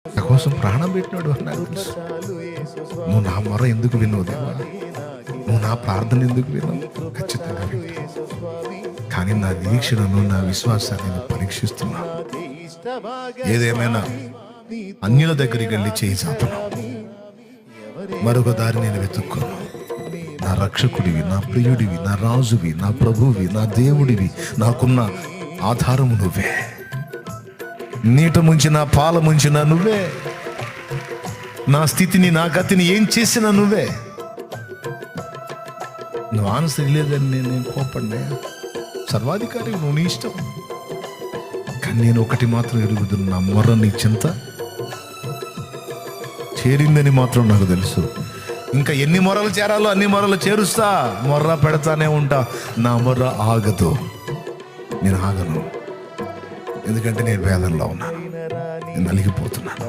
నా కోసం ప్రాణం పెట్టినాడు అని నాకు తెలుసు. నువ్వు నా మొర ఎందుకు విన్నావు దేవా? నువ్వు నా ప్రార్థన ఎందుకు విన్నావు? ఖచ్చితంగా విన్నావు. కానీ నా నిరీక్షణను, నా విశ్వాసాన్ని నేను పరీక్షిస్తున్నా. ఏదేమైనా అన్యుల దగ్గరికి వెళ్ళి చేయి చాపను. మరొక దారి నేను వెతుక్కోను. నా రక్షకుడివి, నా ప్రియుడివి, నా రాజువి, నా ప్రభువి, నా దేవుడివి, నాకున్న ఆధారము నువ్వే. నీట ముంచిన పాల ముంచిన నువ్వే. నా స్థితిని, నా గతిని ఏం చేసినా నువ్వే. నువ్వు ఆన్సర్ లేదని నేను కోపడ్డా. సర్వాధికారి నువ్వు, నీ ఇష్టం. కానీ నేను ఒకటి మాత్రం ఎరుగుతున్నా, నా మొర్ర నీ చింత చేరిందని మాత్రం నాకు తెలుసు. ఇంకా ఎన్ని మొర్రలు చేరాలో అన్ని మొర్రలు చేరుస్తా, మొర్ర పెడతానే ఉంటా. నా మొర్ర ఆగదు, నేను ఆగను. ఎందుకంటే నేను వేదనలో ఉన్నాను, నేను నలిగిపోతున్నాను.